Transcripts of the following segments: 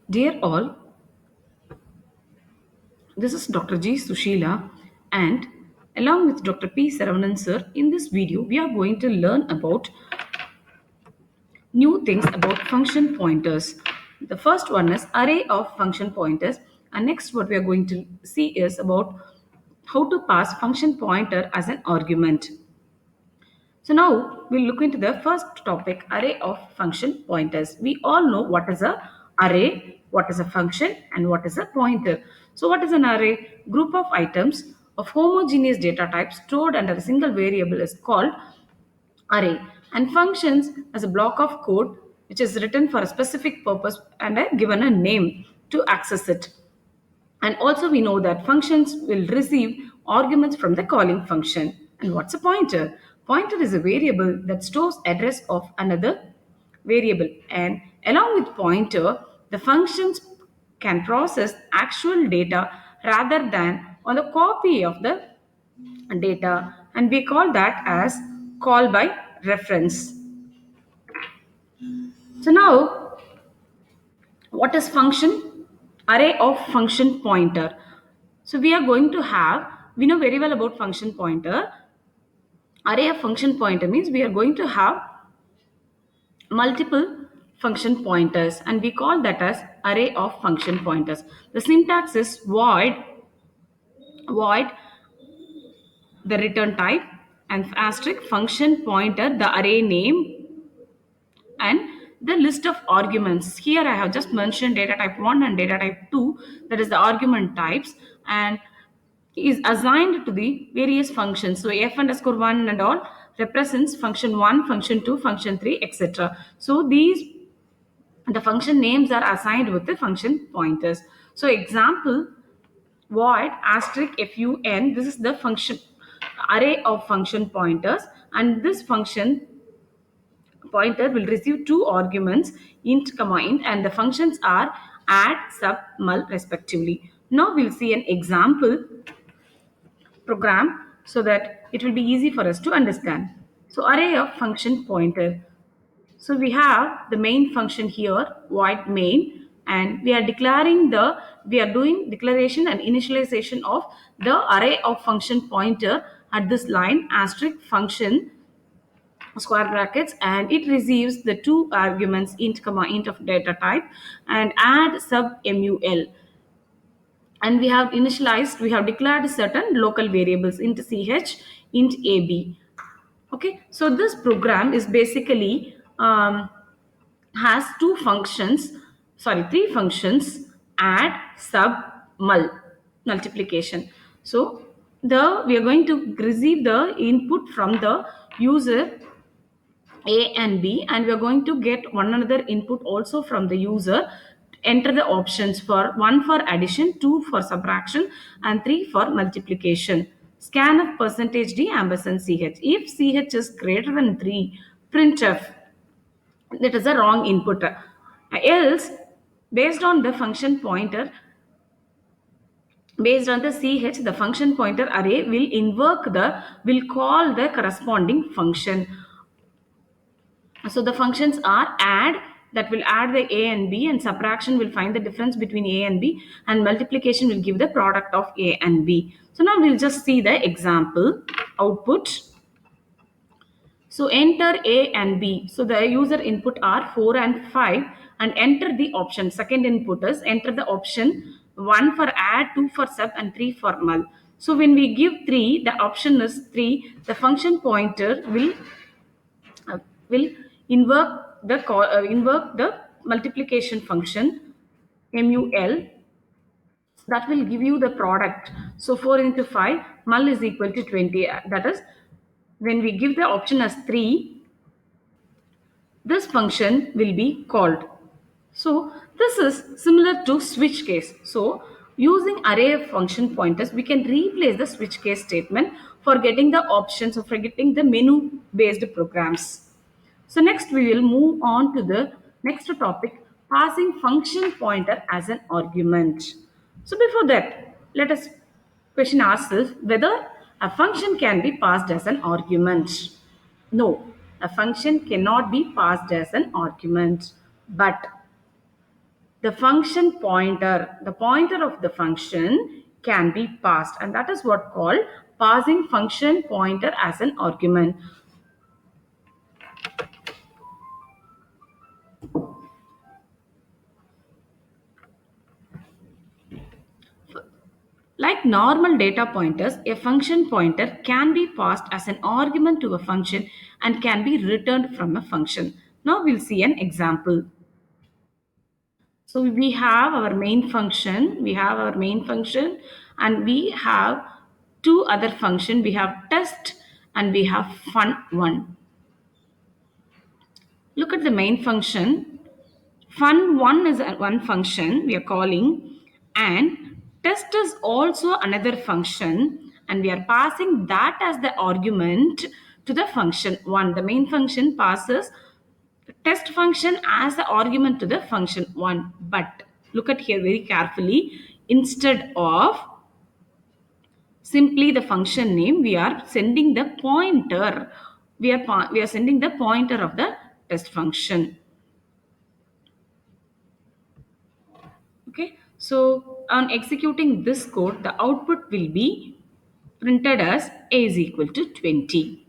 Dear all, this is Dr. G. Sushila, and along with Dr. P. Saravanan sir, in this video we are going to learn about new things about function pointers. The first one is array of function pointers, and next what we are going to see is about how to pass function pointer as an argument. So now we'll look into the first topic, array of function pointers. We all know what is a array, what is a function, and what is a pointer. So what is an array? Group of items of homogeneous data type stored under a single variable is called array, and functions as a block of code which is written for a specific purpose and given a name to access it. And also we know that functions will receive arguments from the calling function. And what's a pointer? Pointer is a variable that stores address of another variable. And along with pointer, the functions can process actual data rather than on the copy of the data. And we call that as call by reference. So now what is function? Array of function pointer. So we are going to have, we know very well about function pointer. Array of function pointer means we are going to have multiple function pointers, and we call that as array of function pointers. The syntax is void the return type and asterisk function pointer the array name and the list of arguments. Here I have just mentioned data type 1 and data type 2, that is the argument types, and is assigned to the various functions. So f underscore 1 and all represents function 1, function 2, function 3, etc. So these, the function names are assigned with the function pointers. So example, void asterisk fun, this is the function array of function pointers, and this function pointer will receive two arguments, int comma int, and the functions are add, sub, mul respectively. Now we'll see an example program so that it will be easy for us to understand. So array of function pointer. So we have the main function here, void main, and we are doing declaration and initialization of the array of function pointer at this line asterisk function square brackets, and it receives the two arguments int comma int of data type and add sub mul, and we have declared certain local variables int ch, int ab. Okay, so this program is basically has three functions: add, sub, multiplication. So the we are going to receive the input from the user a and B, and we are going to get one another input also from the user. Enter the options for 1 for addition, 2 for subtraction, and 3 for multiplication. Scan of percentage %d ampersand ch. If ch is greater than 3, printf, that is a wrong input. Else, based on the function pointer, based on the ch, the function pointer array will call the corresponding function. So the functions are add, that will add the a and b, and subtraction will find the difference between a and b, and multiplication will give the product of a and b. So now we'll just see the example output. So enter a and b. So the user input are 4 and 5, and enter the option. Second input is enter the option 1 for add, 2 for sub, and 3 for mul. So when we give 3, the option is 3, the function pointer will invoke the multiplication function mul, that will give you the product. So 4 into 5 mul is equal to 20. That is, when we give the option as 3, this function will be called. So this is similar to switch case. So using array of function pointers, we can replace the switch case statement for getting the options or for getting the menu based programs. So next we will move on to the next topic, passing function pointer as an argument. So before that, let us question ourselves whether a function can be passed as an argument. No, a function cannot be passed as an argument. But The function pointer, the pointer of the function can be passed, and that is what called passing function pointer as an argument. Like normal data pointers, a function pointer can be passed as an argument to a function and can be returned from a function. Now we'll see an example. So we have our main function, and we have two other function. We have test and we have fun1. Look at the main function. Fun1 is one function we are calling, and test is also another function, and we are passing that as the argument to the function 1. The main function passes test function as the argument to the function 1. But look at here very carefully. Instead of simply the function name, we are sending the pointer. We are sending the pointer of the test function. Okay, so on executing this code, the output will be printed as a is equal to 20.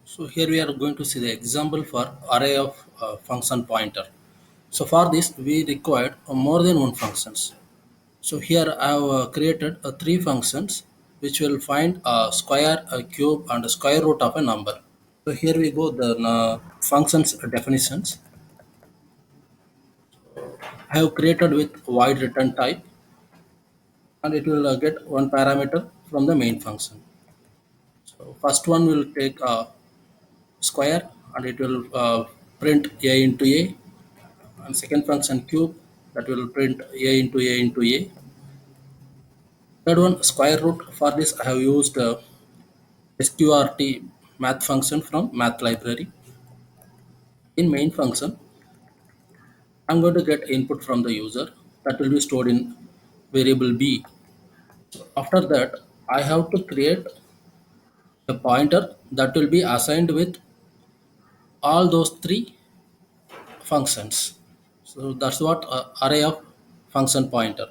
So here we are going to see the example for array of function pointer. So for this we required more than one functions. So here I have created three functions which will find a square, a cube and a square root of a number. So here we go the functions definitions. I have created with void return type, and it will get one parameter from the main function. So first one will take a square and it will print a into a, and second function cube that will print a into a into a. Third one square root. For this I have used sqrt math function from math library. In main function I'm going to get input from the user that will be stored in variable b. After that I have to create a pointer that will be assigned with all those three functions. So that's what array of function pointer.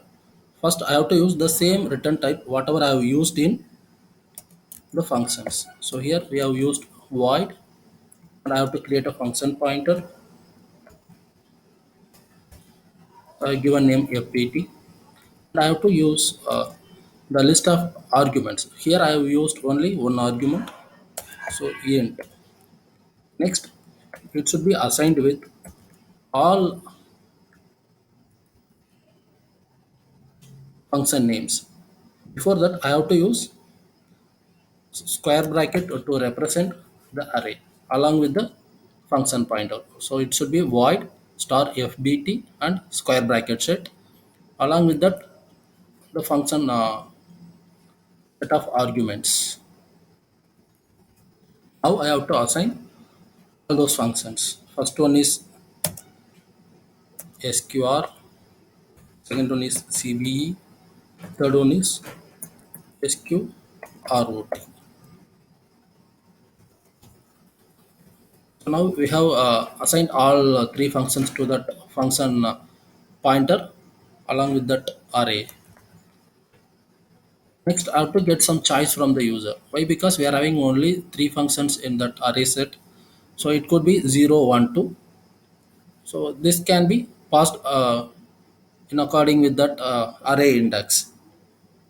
First I have to use the same return type whatever I have used in the functions. So here we have used void, and I have to create a function pointer. I give a name fpt, and I have to use the list of arguments. Here I have used only one argument, so int. Next, it should be assigned with all function names. Before that, I have to use square bracket to represent the array along with the function pointer. So it should be void star fbt and square bracket set. Along with that, the function set of arguments. Now I have to assign all those functions. First one is sqr, second one is cbe, third one is sqrot. So now we have assigned all three functions to that function pointer along with that array. Next, I have to get some choice from the user. Why? Because we are having only three functions in that array set. So it could be 0, 1, 2. So this can be passed in according with that array index.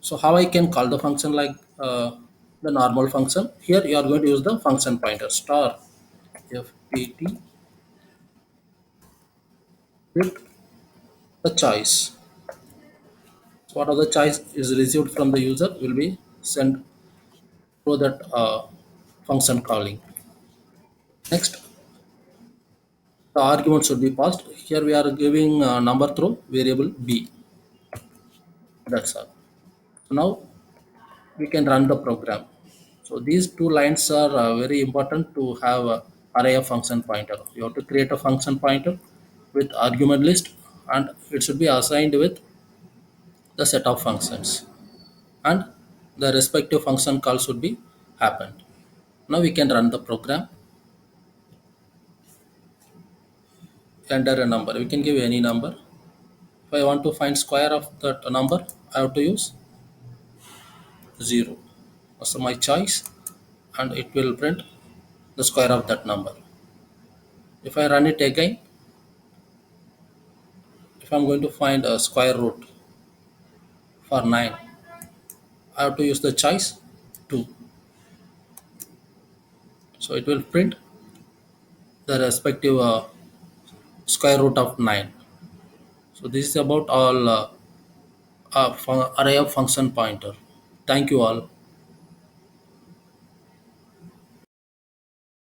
So how I can call the function like the normal function? Here you are going to use the function pointer star fpt with the choice. So what other choice is received from the user will be sent through that function calling. Next, the argument should be passed. Here we are giving number through variable b. That's all. So now we can run the program. So these two lines are very important to have a array of function pointer. You have to create a function pointer with argument list, and it should be assigned with the set of functions, and the respective function call should be happened. Now we can run the program, enter a number. We can give any number. If I want to find square of that number, I have to use 0. So my choice, and it will print the square of that number. If I run it again, if I'm going to find a square root for 9, I have to use the choice 2. So it will print the respective square root of 9. So this is about all array of function pointer. Thank you all.